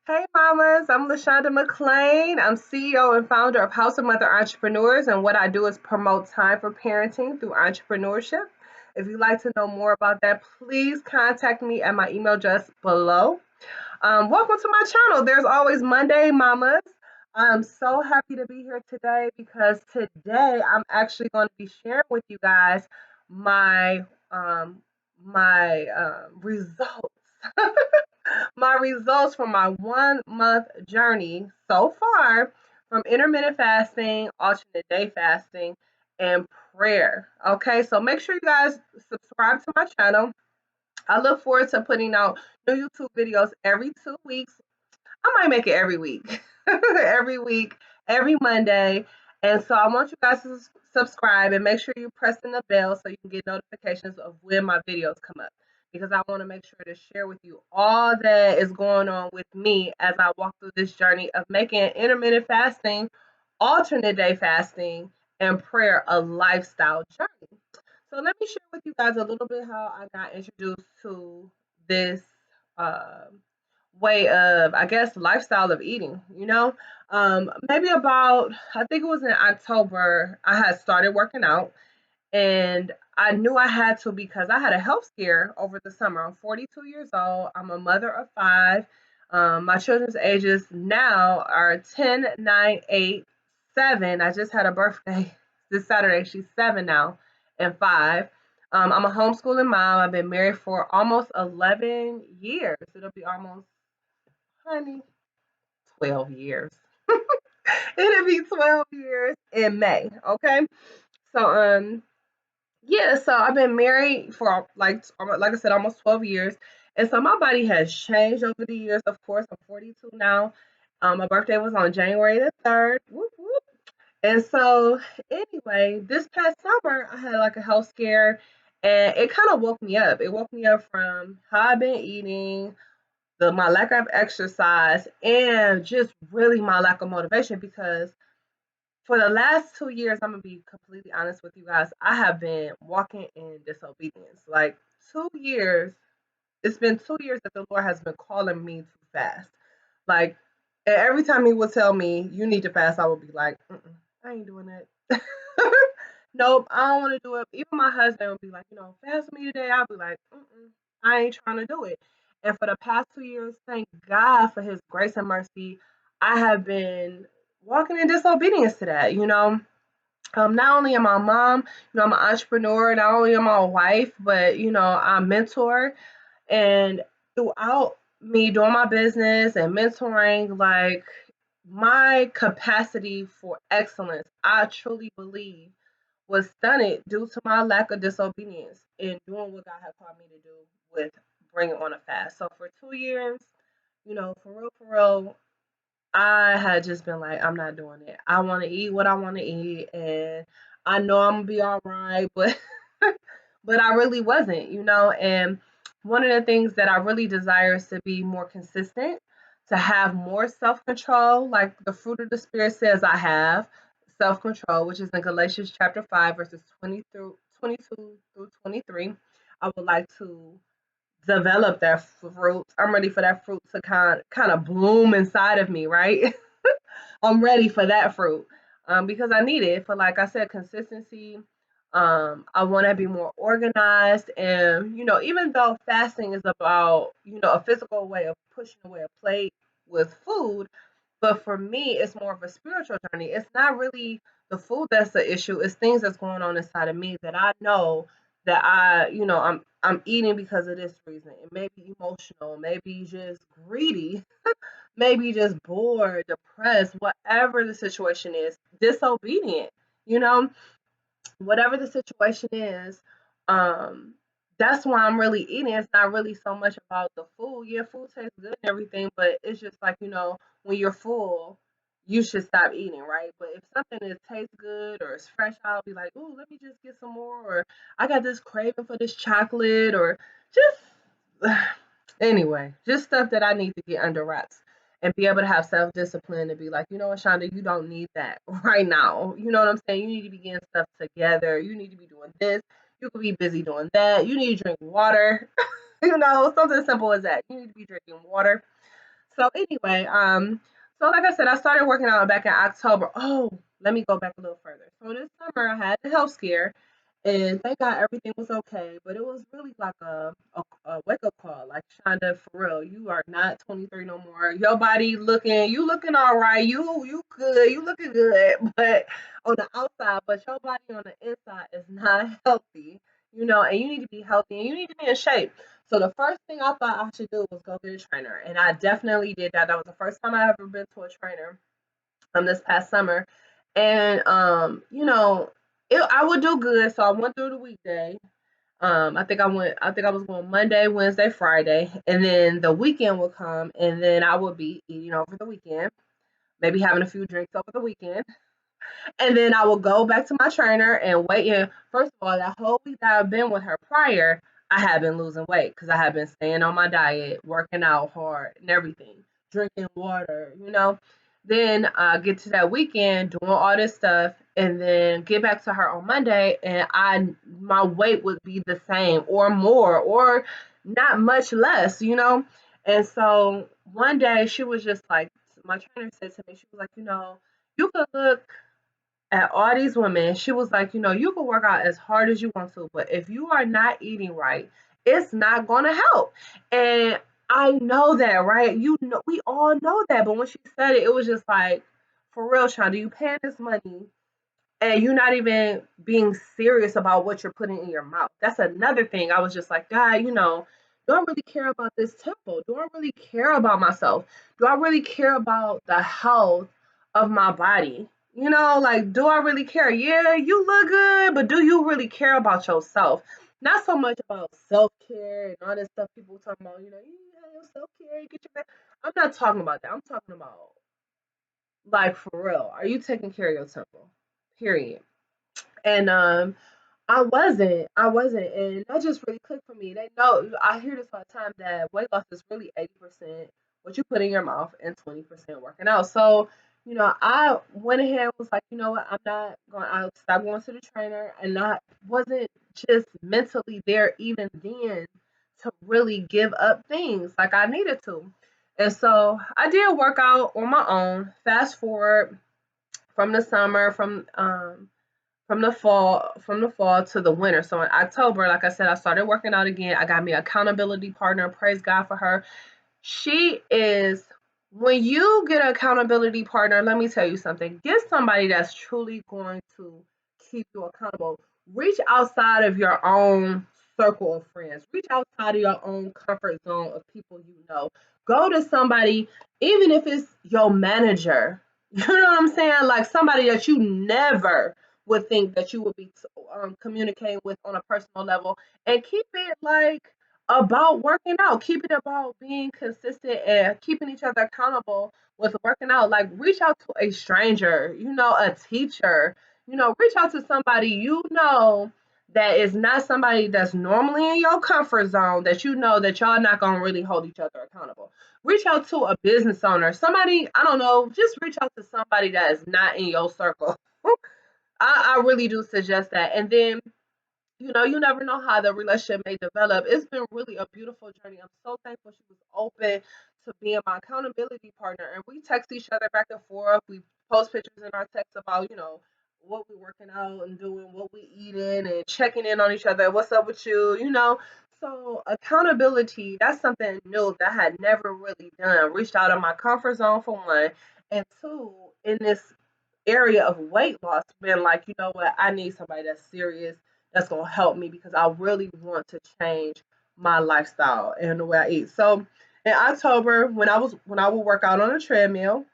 Hey mamas, I'm LaShonda McClain. I'm CEO and founder of House of Mother Entrepreneurs, and what I do is promote time for parenting through entrepreneurship. If you'd like to know more about that, please contact me at my email just below. Welcome to my channel. There's always Monday mamas. I'm so happy to be here today because today I'm actually going to be sharing with you guys my results. My results from my 1 month journey so far from intermittent fasting, alternate day fasting, and prayer. Okay, so make sure you guys subscribe to my channel. I look forward to putting out new YouTube videos every 2 weeks. I might make it every week, every week, every Monday. And so I want you guys to subscribe and make sure you press in the bell so you can get notifications of when my videos come up. Because I want to make sure to share with you all that is going on with me as I walk through this journey of making intermittent fasting, alternate day fasting, and prayer a lifestyle journey. So let me share with you guys a little bit how I got introduced to this way of, I guess, lifestyle of eating. Maybe about, I think it was in October, I had started working out, and I knew I had to because I had a health scare over the summer. I'm 42 years old. I'm a mother of five. My children's ages now are 10, 9, 8, 7. I just had a birthday this Saturday. She's 7 now and 5. I'm a homeschooling mom. I've been married for almost 11 years. It'll be almost, honey, 12 years. It'll be 12 years in May. Okay. So, yeah, so I've been married for like I said, almost 12 years. And so my body has changed over the years. Of course, I'm 42 now. My birthday was on January the 3rd. Whoop, whoop. And so anyway, this past summer I had like a health scare, and it kind of woke me up. It woke me up from how I've been eating, my lack of exercise, and just really my lack of motivation because for the last 2 years, I'm gonna be completely honest with you guys. I have been walking in disobedience. Like 2 years, it's been 2 years that the Lord has been calling me to fast. Like, and every time He would tell me, "You need to fast," I would be like, mm-mm, "I ain't doing that." Nope, I don't want to do it. Even my husband would be like, "Fast with me today." I'll be like, mm-mm, "I ain't trying to do it." And for the past 2 years, thank God for His grace and mercy, I have been walking in disobedience to that. Not only am I a mom, I'm an entrepreneur, not only am I a wife, but I mentor. And throughout me doing my business and mentoring, like my capacity for excellence, I truly believe was stunted due to my lack of disobedience in doing what God had called me to do with bringing on a fast. So for 2 years, for real, I had just been like, I'm not doing it. I want to eat what I want to eat, and I know I'm gonna be all right, but but I really wasn't. And one of the things that I really desire is to be more consistent, to have more self control, like the fruit of the spirit says I have self control, which is in Galatians chapter 5, verses 22 through 23. I would like to develop that fruit. I'm ready for that fruit to kind of bloom inside of me, right? I'm ready for that fruit because I need it for, like I said, consistency. I want to be more organized, and even though fasting is about a physical way of pushing away a plate with food, but for me, it's more of a spiritual journey. It's not really the food that's the issue. It's things that's going on inside of me that I know that I'm eating because of this reason. It may be emotional, maybe just greedy, maybe just bored, depressed, whatever the situation is, disobedient, you know, whatever the situation is, um, that's why I'm really eating. It's not really so much about the food. Yeah, food tastes good and everything, but it's just like, when you're full, you should stop eating, right? But if something is tastes good or it's fresh, I'll be like, ooh, let me just get some more, or I got this craving for this chocolate, or just anyway, just stuff that I need to get under wraps and be able to have self discipline and be like, you know what, Shonda, you don't need that right now. You know what I'm saying? You need to be getting stuff together. You need to be doing this. You could be busy doing that. You need to drink water. Something simple as that. You need to be drinking water. So anyway, so like I said, I started working out back in October. Oh, let me go back a little further. So this summer I had the health scare, and thank God everything was okay. But it was really like a wake up call. Like, Shonda, for real, you are not 23 no more. Your body you looking all right. You good. You looking good. But on the outside, but your body on the inside is not healthy. And you need to be healthy and you need to be in shape. So the first thing I thought I should do was go get a trainer, and I definitely did that. That was the first time I ever been to a trainer this past summer, and I would do good. So I went through the weekday. I think I went. I think I was going Monday, Wednesday, Friday, and then the weekend would come, and then I would be eating over the weekend, maybe having a few drinks over the weekend. And then I would go back to my trainer and weigh in. First of all, that whole week that I've been with her prior, I have been losing weight because I have been staying on my diet, working out hard and everything, drinking water. Then get to that weekend doing all this stuff, and then get back to her on Monday, and my weight would be the same or more or not much less. And so one day she was just like, my trainer said to me, she was like, you could look at all these women. She was like, you can work out as hard as you want to, but if you are not eating right, it's not going to help. And I know that, right? We all know that. But when she said it, it was just like, for real, Shonda, you paying this money and you're not even being serious about what you're putting in your mouth. That's another thing. I was just like, God, do I really care about this temple? Do I really care about myself? Do I really care about the health of my body? Like, do I really care? Yeah, you look good, but do you really care about yourself? Not so much about self care and all this stuff people talking about. You have your self care, you get your. I'm not talking about that. I'm talking about, like, for real. Are you taking care of your temple? Period. And I wasn't, and that just really clicked for me. They know I hear this all the time that weight loss is really 80% what you put in your mouth and 20% working out. So, I went ahead and was like, you know what, I'm not going. I stopped going to the trainer, and I wasn't just mentally there even then to really give up things like I needed to. And so I did work out on my own. Fast forward from the summer, from the fall to the winter. So in October, like I said, I started working out again. I got me an accountability partner. Praise God for her. She is, when you get an accountability partner, let me tell you something. Get somebody that's truly going to keep you accountable. Reach outside of your own circle of friends. Reach outside of your own comfort zone of people you know. Go to somebody, even if it's your manager. You know what I'm saying? Like somebody that you never would think that you would be communicating with on a personal level, and keep it like about working out. Keep it about being consistent and keeping each other accountable with working out. Like, reach out to a stranger, a teacher, reach out to somebody that is not somebody that's normally in your comfort zone, that that y'all not gonna really hold each other accountable. Reach out to a business owner, somebody, I don't know, just reach out to somebody that is not in your circle. I really do suggest that. And then you never know how the relationship may develop. It's been really a beautiful journey. I'm so thankful she was open to being my accountability partner. And we text each other back and forth. We post pictures in our text about, what we're working out and doing, what we eating, and checking in on each other. What's up with you? So accountability, that's something new that I had never really done. Reached out of my comfort zone for one. And two, in this area of weight loss, been like, you know what, I need somebody that's serious, that's gonna help me because I really want to change my lifestyle and the way I eat. So in October, when I would work out on a treadmill,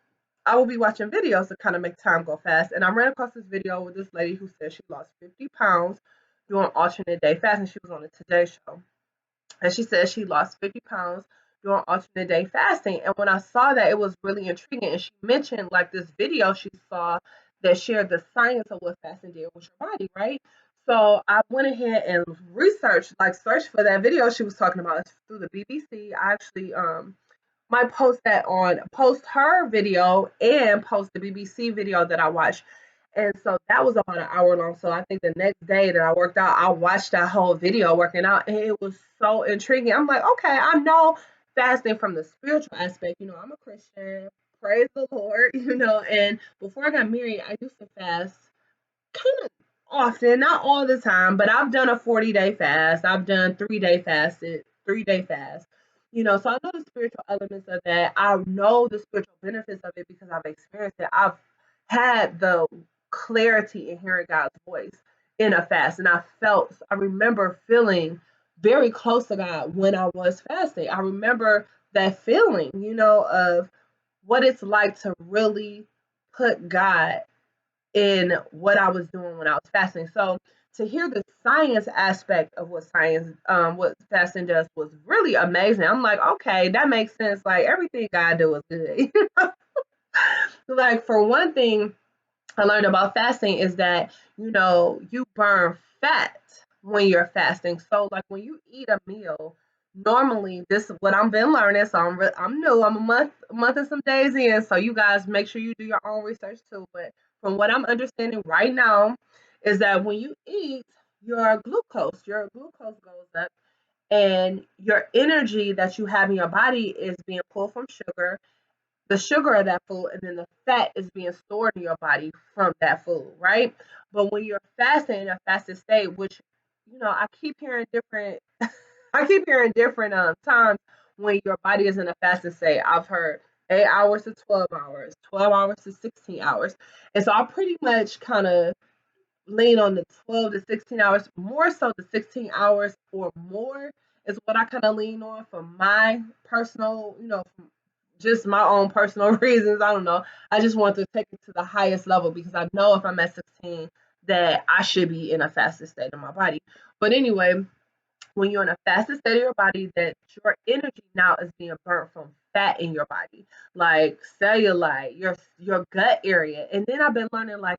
I would be watching videos to kind of make time go fast. And I ran across this video with this lady who said she lost 50 pounds doing alternate day fasting. She was on the Today Show, and she said she lost 50 pounds doing alternate day fasting. And when I saw that, it was really intriguing. And she mentioned like this video she saw that shared the science of what fasting did with your body, right? So I went ahead and researched, like searched for that video she was talking about. It's through the BBC. I actually might post her video and post the BBC video that I watched. And so that was about an hour long. So I think the next day that I worked out, I watched that whole video working out, and it was so intriguing. I'm like, okay, I know fasting from the spiritual aspect, I'm a Christian, praise the Lord, and before I got married, I used to fast kind of often, not all the time, but I've done a 40-day fast. I've done 3-day fasted, 3-day fast. So I know the spiritual elements of that. I know the spiritual benefits of it because I've experienced it. I've had the clarity in hearing God's voice in a fast, and I remember feeling very close to God when I was fasting. I remember that feeling, of what it's like to really put God in what I was doing when I was fasting. So to hear the science aspect of what fasting does was really amazing. I'm like, okay, that makes sense. Like everything God do is good. Like for one thing, I learned about fasting is that you burn fat when you're fasting. So like when you eat a meal, normally this is what I've been learning. So I'm new. I'm a month and some days in. So you guys make sure you do your own research too. But from what I'm understanding right now, is that when you eat, your glucose goes up, and your energy that you have in your body is being pulled from sugar, the sugar of that food, and then the fat is being stored in your body from that food, right? But when you're fasting in a fasted state, which I keep hearing different, I keep hearing different times when your body is in a fasted state. I've heard 8 hours to 12 hours, 12 hours to 16 hours, and so I pretty much kind of lean on the 12 to 16 hours, more so the 16 hours or more is what I kind of lean on for my personal, from just my own personal reasons. I don't know. I just want to take it to the highest level because I know if I'm at 16 that I should be in a fasted state of my body. But anyway, when you're in a fasted state of your body, that your energy now is being burnt from fat in your body, like cellulite, your gut area. And then I've been learning, like,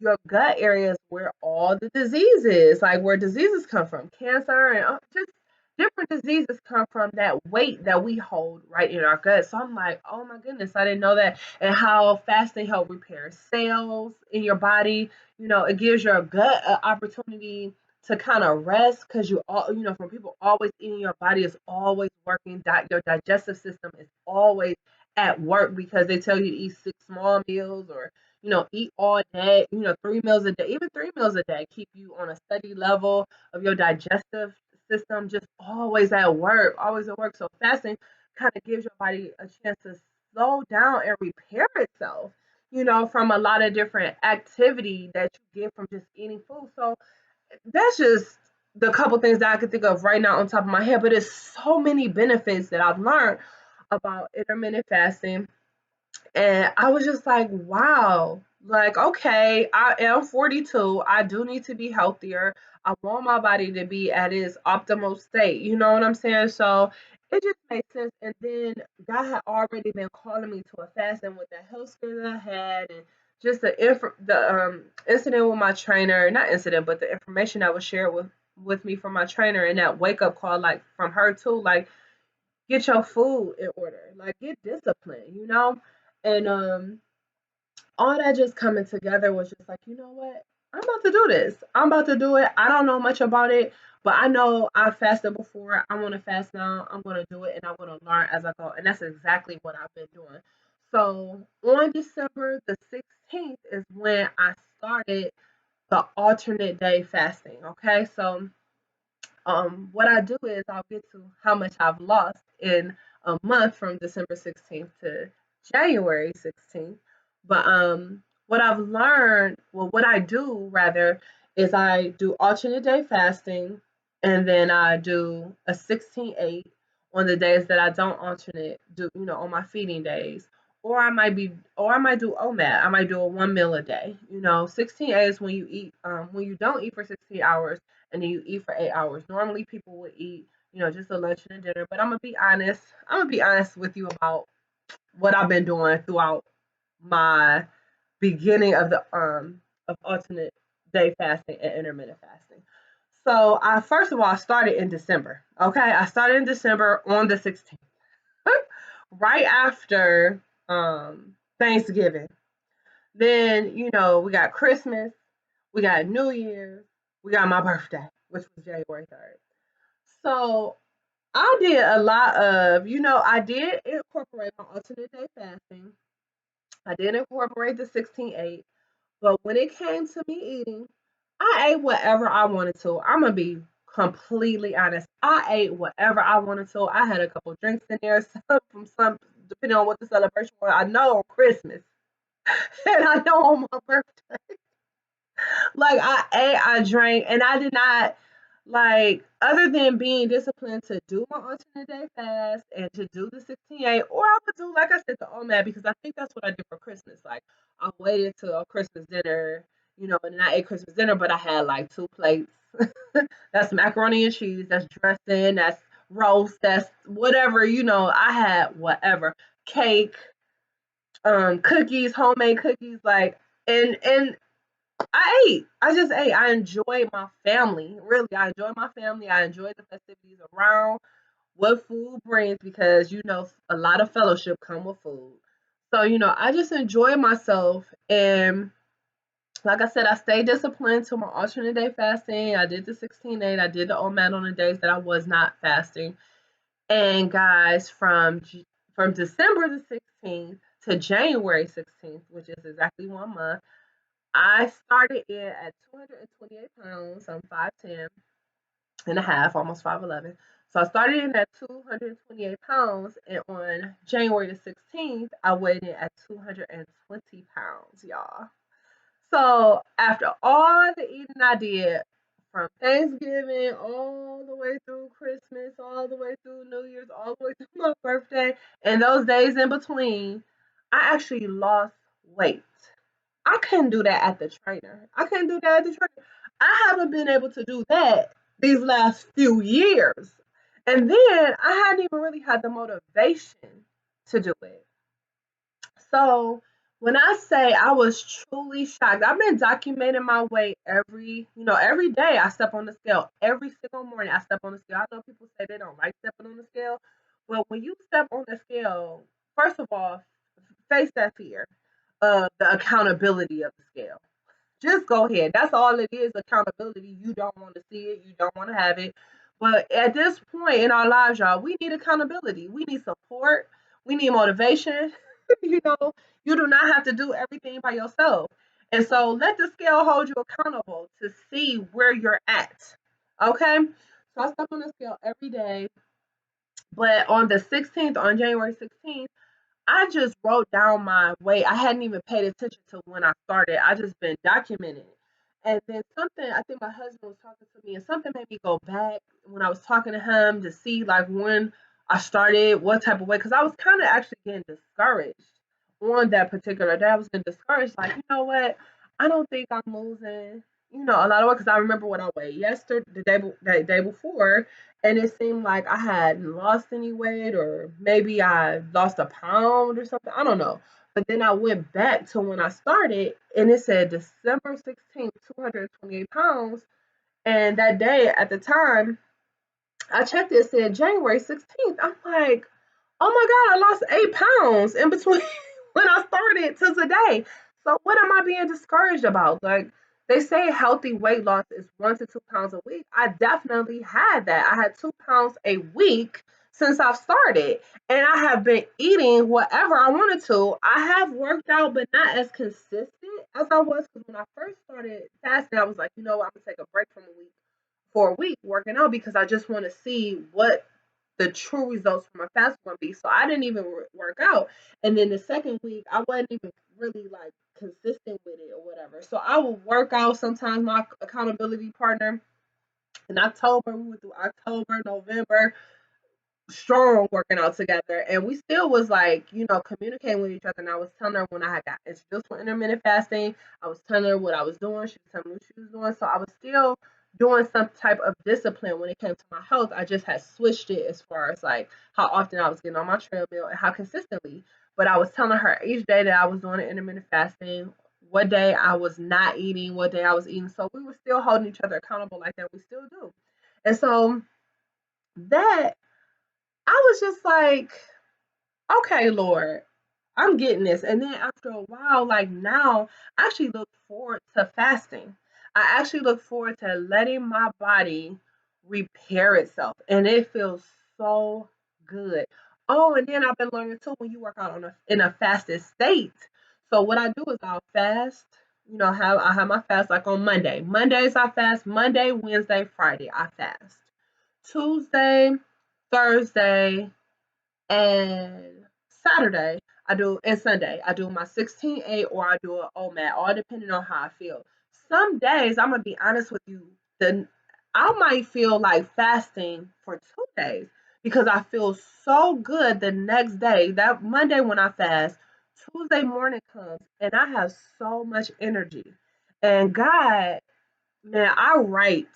your gut area is where all the diseases, like where diseases come from, cancer and just different diseases come from that weight that we hold right in our gut. So I'm like, oh my goodness, I didn't know that. And how fasting help repair cells in your body. It gives your gut an opportunity to kind of rest because from people always eating, your body is always working. Your digestive system is always at work because they tell you to eat 6 small meals or eat all day. 3 meals a day, even 3 meals a day, keep you on a steady level of your digestive system. Just always at work, always at work. So fasting kind of gives your body a chance to slow down and repair itself. From a lot of different activity that you get from just eating food. So that's just the couple things that I could think of right now on top of my head. But there's so many benefits that I've learned about intermittent fasting, and I was just like, wow, like, okay, I am 42. I do need to be healthier. I want my body to be at its optimal state. You know what I'm saying? So it just makes sense. And then God had already been calling me to a fast, and with the health scare that I had, and just the incident with my trainer, not incident, but the information that was shared with me from my trainer, and that wake up call, like from her too, like get your food in order, like get disciplined, and all that just coming together was just like, you know what? I'm about to do this. I'm about to do it. I don't know much about it, but I know I've fasted before. I want to fast now. I'm going to do it, and I'm going to learn as I go. And that's exactly what I've been doing. So on December the 16th is when I started the alternate day fasting. Okay. So what I do is I'll get to how much I've lost in a month from December 16th to January 16th. But what I've learned, well, what I do rather, is I do alternate day fasting, and then I do a 16/8 on the days that I don't alternate, on my feeding days. Or I might do OMAD. I might do a 1 meal a day. 16/8 is when when you don't eat for 16 hours and then you eat for 8 hours. Normally, people would eat, just a lunch and a dinner. But I'm gonna be honest. I'm gonna be honest with you about what I've been doing throughout my beginning of alternate day fasting and intermittent fasting. So I first of all I started in December. Okay, I started in December on the 16th, right after Thanksgiving. Then we got Christmas, we got New Year's, we got my birthday, which was January 3rd. So I did a lot of, I did incorporate my alternate day fasting. I did incorporate the 16/8, but when it came to me eating, I ate whatever I wanted to. I'm gonna be completely honest. I ate whatever I wanted to. I had a couple drinks in there, some depending on what the celebration was. I know on Christmas, and I know on my birthday. Like I ate, I drank, and I did not like other than being disciplined to do my alternate day fast and to do the 16/8, or I would do like I said the OMAD because I think that's what I did for Christmas. Like I waited till a Christmas dinner, and then I ate Christmas dinner, but I had like 2 plates. That's macaroni and cheese, that's dressing, that's roast, that's whatever, I had whatever. Cake, cookies, homemade cookies, like and I ate. I just ate. I enjoy my family. Really, I enjoy my family. I enjoy the festivities around what food brings because a lot of fellowship come with food. So, I just enjoy myself and like I said, I stayed disciplined to my alternate day fasting. I did the 16/8. I did the OMAD on the days that I was not fasting. And guys, from December the 16th to January 16th, which is exactly 1 month, I started in at 228 pounds. I'm 5'10" and a half, almost 5'11". So I started in at 228 pounds, and on January the 16th, I weighed in at 220 pounds, y'all. So after all the eating I did from Thanksgiving all the way through Christmas, all the way through New Year's, all the way through my birthday, and those days in between, I actually lost weight. I couldn't do that at the trainer. I couldn't do that at the trainer. I haven't been able to do that these last few years. And then I hadn't even really had the motivation to do it. So when I say I was truly shocked, I've been documenting my weight every day I step on the scale. Every single morning I step on the scale. I know people say they don't like stepping on the scale, but when you step on the scale, first of all, face that fear of the accountability of the scale. Just go ahead. That's all it is, accountability. You don't want to see it, you don't want to have it. But at this point in our lives, y'all, we need accountability. We need support. We need motivation. you know, you do not have to do everything by yourself. And so let the scale hold you accountable to see where you're at. Okay? So I step on the scale every day. But on the 16th, on January 16th, I just wrote down my weight. I hadn't even paid attention to when I started. I just been documenting. And then something, I think my husband was talking to me, and something made me go back when I was talking to him to see like when I started, what type of weight, because I was kind of actually getting discouraged on that particular day. I was getting discouraged, like, you know what? I don't think I'm losing, a lot of weight, because I remember what I weighed yesterday, the day before, and it seemed like I hadn't lost any weight, or maybe I lost a pound or something. I don't know. But then I went back to when I started, and it said December 16th, 228 pounds. And that day at the time, I checked it, it said January 16th. I'm like, oh my God, I lost 8 pounds in between when I started to today. So what am I being discouraged about? Like they say healthy weight loss is 1 to 2 pounds a week. I definitely had that. I had 2 pounds a week since I've started. And I have been eating whatever I wanted to. I have worked out, but not as consistent as I was because when I first started fasting, I was like, you know what, I'm gonna take a break from a week for a week working out because I just want to see what the true results from my fast going to be. So I didn't even work out. And then the second week, I wasn't even really like consistent with it or whatever. So I would work out sometimes. My accountability partner in October, we went through October, November, strong working out together, and we still was like communicating with each other. And I was telling her when I had got introduced to intermittent fasting, I was telling her what I was doing, she was telling me what she was doing, so I was still doing some type of discipline when it came to my health. I just had switched it as far as like how often I was getting on my treadmill and how consistently. But I was telling her each day that I was doing intermittent fasting, what day I was not eating, what day I was eating, so we were still holding each other accountable like that. We still do. And so that I was just like, okay, Lord, I'm getting this. And then after a while, like now, I actually look forward to fasting. I actually look forward to letting my body repair itself. And it feels so good. Oh, and then I've been learning too when you work out in a fasted state. So what I do is I'll fast. I have my fast like on Monday. Mondays I fast. Monday, Wednesday, Friday I fast. Tuesday, Thursday, and Saturday I do, and Sunday I do my 16-8 or I do an OMAD, all depending on how I feel. Some days I'm gonna be honest with you, the I might feel like fasting for 2 days because I feel so good the next day. That Monday when I fast, Tuesday morning comes and I have so much energy. And God, man, I write.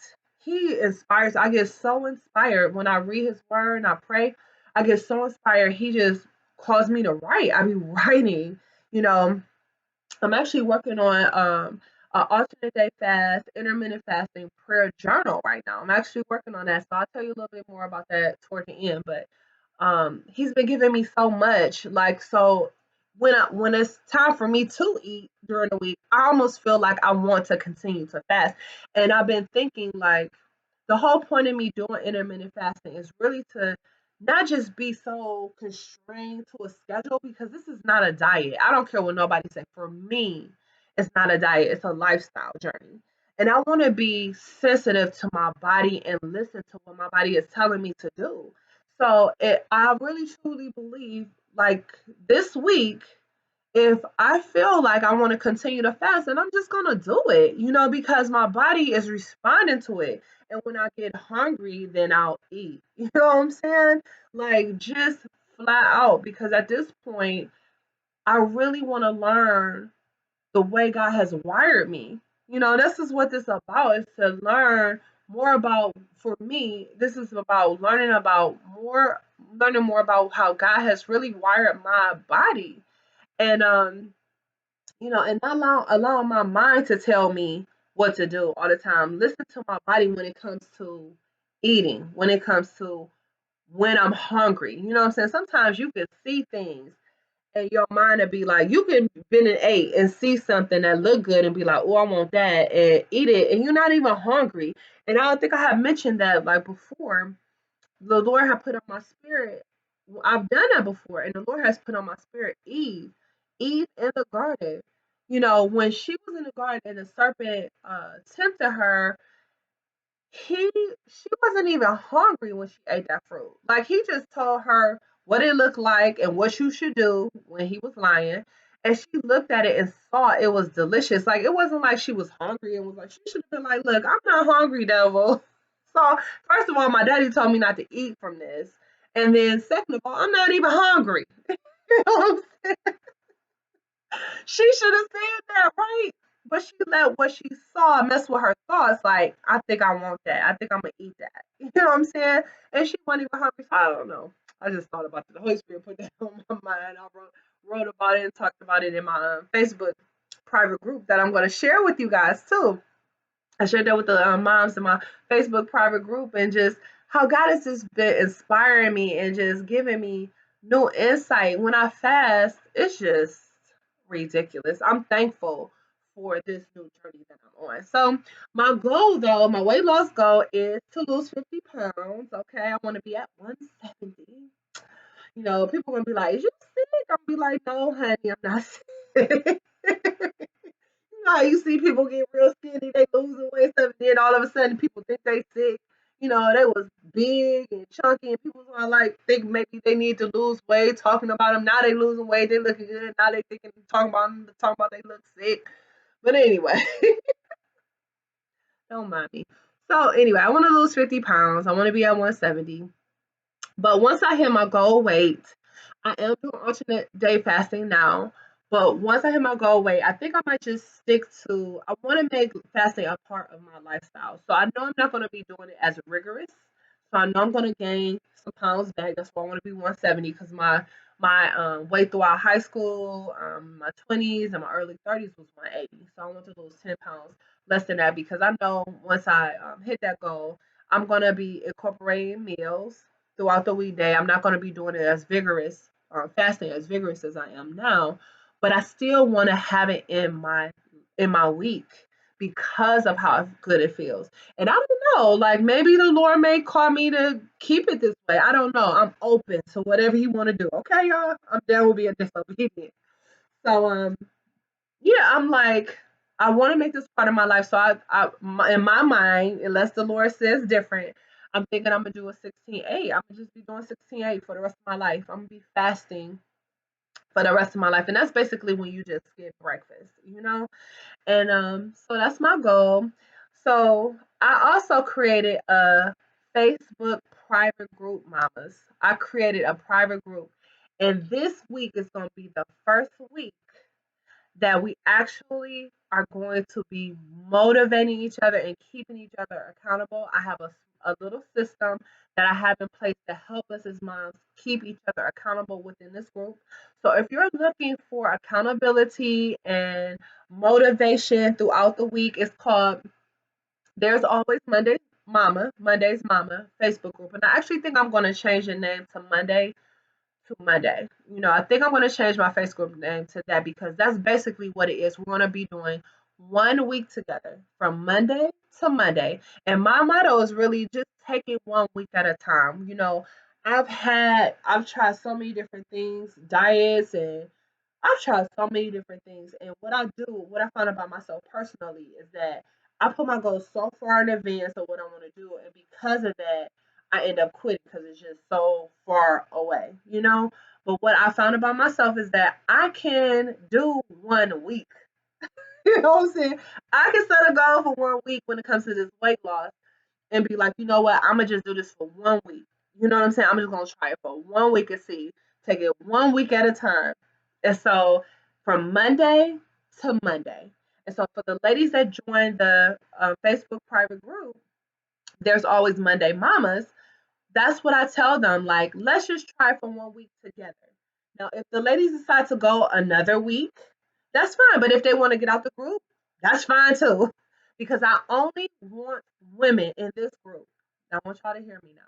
He inspires. I get so inspired when I read his word and I pray. I get so inspired. He just calls me to write. I be writing, you know. I'm actually working on an alternate day fast, intermittent fasting prayer journal right now. I'm actually working on that, so I'll tell you a little bit more about that toward the end. But he's been giving me so much, like so. When it's time for me to eat during the week, I almost feel like I want to continue to fast, and I've been thinking like the whole point of me doing intermittent fasting is really to not just be so constrained to a schedule because this is not a diet. I don't care what nobody say. For me, it's not a diet, it's a lifestyle journey. And I want to be sensitive to my body and listen to what my body is telling me to do. So I really truly believe like this week if I feel like I want to continue to fast, and I'm just gonna do it, because my body is responding to it. And when I get hungry, then I'll eat. You know what I'm saying? Like just flat out, because at this point, I really want to learn the way God has wired me. This is what this is about, is to learn more about, for me, this is about learning more about how God has really wired my body. And and not allowing my mind to tell me what to do all the time. Listen to my body when it comes to eating, when it comes to when I'm hungry. You know what I'm saying? Sometimes you can see things and your mind will be like, you can been an eight and see something that look good and be like, oh, I want that, and eat it, and you're not even hungry. And I don't think I have mentioned that like before. The Lord had put on my spirit. I've done that before, and the Lord has put on my spirit Eve in the garden. When she was in the garden and the serpent tempted her, she wasn't even hungry when she ate that fruit. Like he just told her what it looked like and what you should do when he was lying. And she looked at it and saw it was delicious. Like it wasn't like she was hungry and was like, she should have been like, look, I'm not hungry, devil. So first of all, my daddy told me not to eat from this. And then second of all, I'm not even hungry. You know what I'm She should have said that, right? But she let what she saw mess with her thoughts. Like, I think I want that. I think I'm gonna eat that. You know what I'm saying? And she wasn't even hungry. So I don't know. I just thought about it. The Holy Spirit put that on my mind. I wrote about it and talked about it in my Facebook private group that I'm going to share with you guys too. I shared that with the moms in my Facebook private group, and just how God has just been inspiring me and just giving me new insight. When I fast, it's just ridiculous. I'm thankful for this new journey that I'm on. So my goal though, my weight loss goal is to lose 50 pounds. Okay. I want to be at 170. People gonna be like, is you sick? I'm gonna be like, no, honey, I'm not sick. How you see people get real skinny, they losing weight stuff, and then all of a sudden people think they sick. They was big and chunky, and people are like think maybe they need to lose weight. Talking about them now, they losing weight, they looking good. Now they thinking talking about they look sick. But anyway, don't mind me. So anyway, I want to lose 50 pounds. I want to be at 170. But once I hit my goal weight, I am doing alternate day fasting now. But once I hit my goal weight, I think I might just stick to, I want to make fasting a part of my lifestyle. So I know I'm not going to be doing it as rigorous. So I know I'm going to gain some pounds back. That's why I want to be 170, because my weight throughout high school, my 20s and my early 30s was 180. So I want to lose 10 pounds less than that, because I know once I hit that goal, I'm going to be incorporating meals throughout the weekday. I'm not going to be doing it as vigorous or fasting as vigorous as I am now, but I still want to have it in my week, because of how good it feels. And I don't know, like maybe the Lord may call me to keep it this way. I don't know. I'm open to whatever He want to do. Okay, y'all. I'm down with being disobedient. So yeah, I'm like, I want to make this part of my life. So in my mind, unless the Lord says different, I'm thinking I'm gonna do a 16:8. I'm gonna just be doing 16:8 for the rest of my life. I'm gonna be fasting for the rest of my life, and that's basically when you just skip breakfast, you know. And so that's my goal. So I also created a Facebook private group, mamas. I created a private group, and this week is gonna be the first week that we actually are going to be motivating each other and keeping each other accountable. I have a little system that I have in place to help us as moms keep each other accountable within this group. So if you're looking for accountability and motivation throughout the week, it's called There's Always Monday's Mama Facebook group. And I actually think I'm going to change the name to Monday. You know, I think I'm going to change my Facebook name to that because that's basically what it is. We're going to be doing 1 week together from Monday to Monday. And my motto is really just take it 1 week at a time. You know, I've tried so many different things, diets, and I've tried so many different things. And what I found about myself personally is that I put my goals so far in advance of what I want to do. And because of that, I end up quitting because it's just so far away, you know? But what I found about myself is that I can do 1 week. You know what I'm saying? I can set a goal for 1 week when it comes to this weight loss and be like, you know what, I'm gonna just do this for 1 week. You know what I'm saying? I'm just gonna try it for 1 week and see. Take it 1 week at a time. And so from Monday to Monday. And so for the ladies that join the Facebook private group, there's always Monday Mamas. That's what I tell them. Like, let's just try for 1 week together. Now, if the ladies decide to go another week, that's fine. But if they want to get out the group, that's fine too. Because I only want women in this group. I want y'all to hear me now.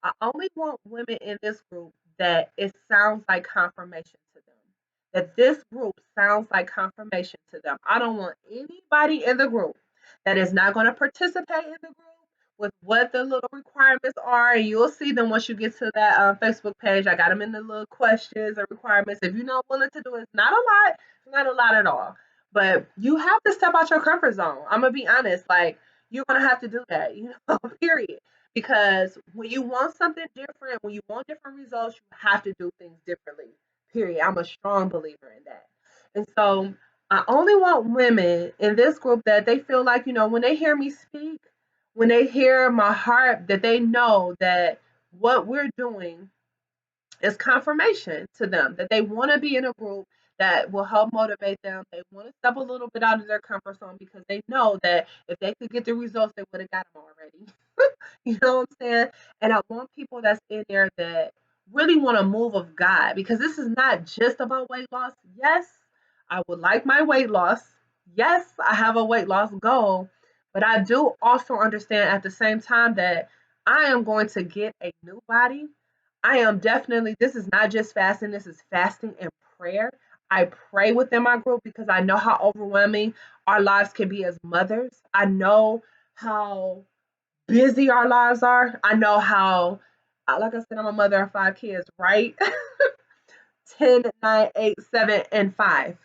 I only want women in this group that it sounds like confirmation to them. That this group sounds like confirmation to them. I don't want anybody in the group that is not going to participate in the group with what the little requirements are, and you'll see them once you get to that Facebook page. I got them in the little questions and requirements. If you're not willing to do it, it's not a lot. It's not a lot at all. But you have to step out your comfort zone. I'm gonna be honest. Like you're gonna have to do that. You know, period. Because when you want something different, when you want different results, you have to do things differently. Period. I'm a strong believer in that. And so I only want women in this group that they feel like, you know, when they hear me speak, when they hear my heart, that they know that what we're doing is confirmation to them, that they want to be in a group that will help motivate them. They want to step a little bit out of their comfort zone because they know that if they could get the results, they would have got them already. You know what I'm saying? And I want people that's in there that really want to move of God because this is not just about weight loss. Yes, I would like my weight loss. Yes, I have a weight loss goal, but I do also understand at the same time that I am going to get a new body. I am definitely, this is not just fasting, this is fasting and prayer. I pray within my group because I know how overwhelming our lives can be as mothers. I know how busy our lives are. I know how, like I said, I'm a mother of 5 kids, right? 10, 9, 8, 7, and 5.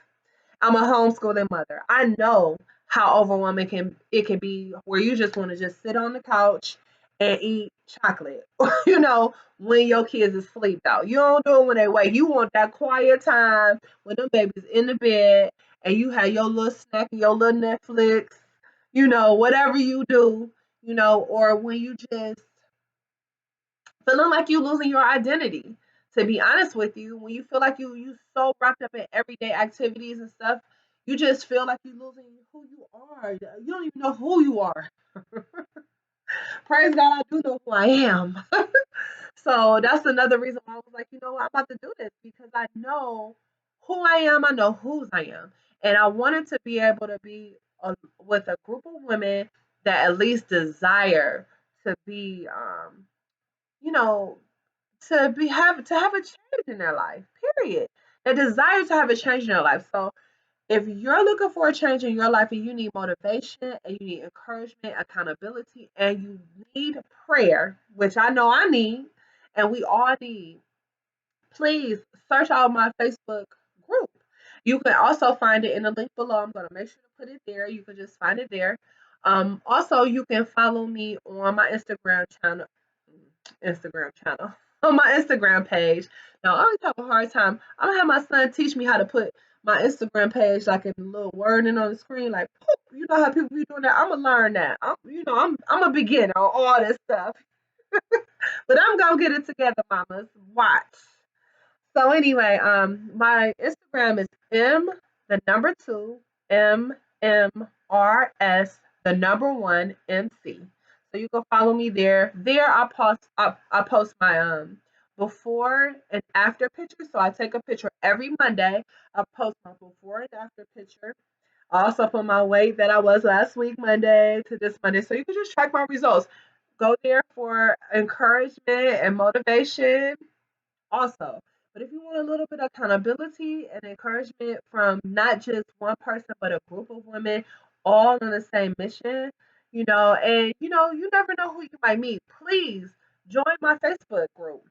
I'm a homeschooling mother. I know how overwhelming it can be where you just want to just sit on the couch and eat chocolate. You know, when your kids is asleep out. You don't do it when they wake. You want that quiet time when them babies in the bed and you have your little snack and your little Netflix, you know, whatever you do, you know, or when you just feeling like you losing your identity. To be honest with you, when you feel like you so wrapped up in everyday activities and stuff, you just feel like you're losing who you are. You don't even know who you are. Praise God, I do know who I am. So that's another reason why I was like, you know what, I'm about to do this because I know who I am. I know whose I am, and I wanted to be able to be with a group of women that at least desire to be, you know, to have a change in their life. Period. They desire to have a change in their life. So If you're looking for a change in your life and you need motivation and you need encouragement, accountability, and you need prayer, which I know I need, and we all need, please search out my Facebook group. You can also find it in the link below. I'm going to make sure to put it there. You can just find it there. Also, you can follow me on my Instagram channel, on my Instagram page. Now, I always have a hard time. I'm gonna have my son teach me how to put my Instagram page like in a little wording on the screen, like poop. You know how people be doing that. I'm gonna learn that. I'm a beginner on all this stuff, but I'm gonna get it together, mamas. Watch. So anyway, my Instagram is the number two MMRS the number one MC. So you can follow me there. There I post my before and after pictures. So I take a picture every Monday. I post my before and after picture. I also put my weight that I was last week Monday to this Monday. So you can just track my results. Go there for encouragement and motivation also. But if you want a little bit of accountability and encouragement from not just one person, but a group of women all on the same mission, and you never know who you might meet, please join my Facebook group.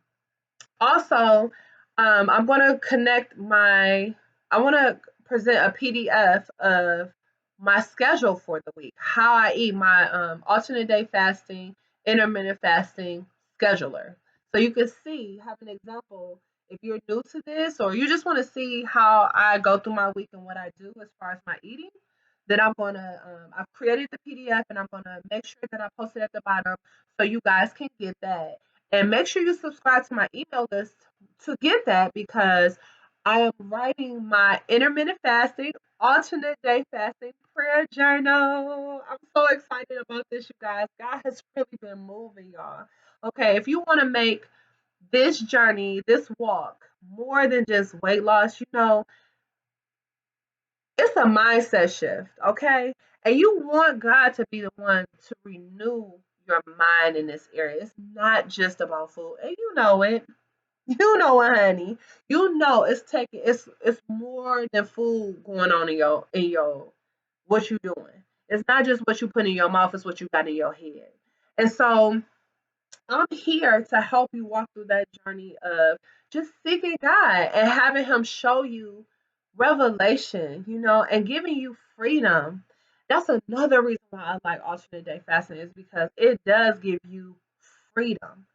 Also, I'm going to I want to present a PDF of my schedule for the week, how I eat my alternate day fasting, intermittent fasting scheduler. So you can see, have an example if you're new to this or you just want to see how I go through my week and what I do as far as my eating. Then I've created the PDF and I'm gonna make sure that I post it at the bottom so you guys can get that. And make sure you subscribe to my email list to get that because I am writing my intermittent fasting, alternate day fasting prayer journal. I'm so excited about this, you guys. God has really been moving, y'all. Okay, if you want to make this journey, this walk, more than just weight loss, it's a mindset shift, okay? And you want God to be the one to renew your mind in this area. It's not just about food. And you know it. You know it, honey. You know it's more than food going on in your what you doing. It's not just what you put in your mouth, it's what you got in your head. And so I'm here to help you walk through that journey of just seeking God and having Him show you revelation, and giving you freedom. That's another reason why I like alternate day fasting is because it does give you freedom.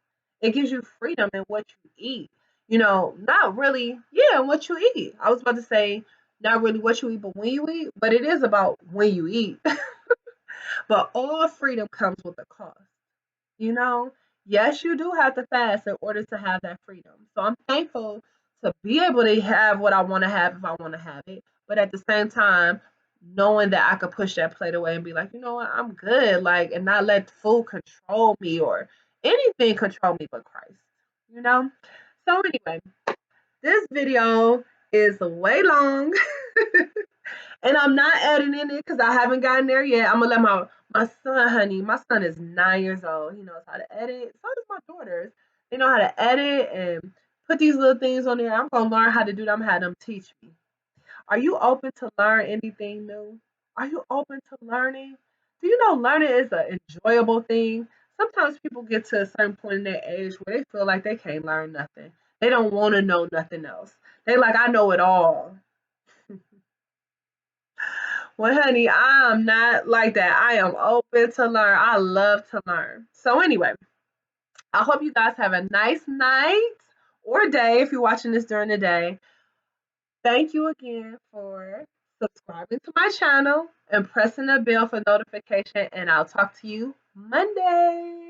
It gives you freedom in what you eat. Not really, yeah, what you eat. I was about to say not really what you eat, but when you eat, but it is about when you eat. But all freedom comes with a cost you know yes, you do have to fast in order to have that freedom. So I'm thankful to be able to have what I want to have if I want to have it, but at the same time knowing that I could push that plate away and be like, you know what, I'm good, like, and not let food control me or anything control me but Christ you know so anyway, this video is way long. And I'm not editing it because I haven't gotten there yet. I'm gonna let my son, honey. My son is 9 years old. He knows how to edit. So does my daughters. They know how to edit and put these little things on there. I'm gonna learn how to do them. Have them teach me. Are you open to learn anything new? Are you open to learning? Do you know learning is an enjoyable thing? Sometimes people get to a certain point in their age where they feel like they can't learn nothing. They don't want to know nothing else. They like, I know it all. Well, honey, I am not like that. I am open to learn. I love to learn. So, anyway, I hope you guys have a nice night or day if you're watching this during the day. Thank you again for subscribing to my channel and pressing the bell for notification. And I'll talk to you Monday.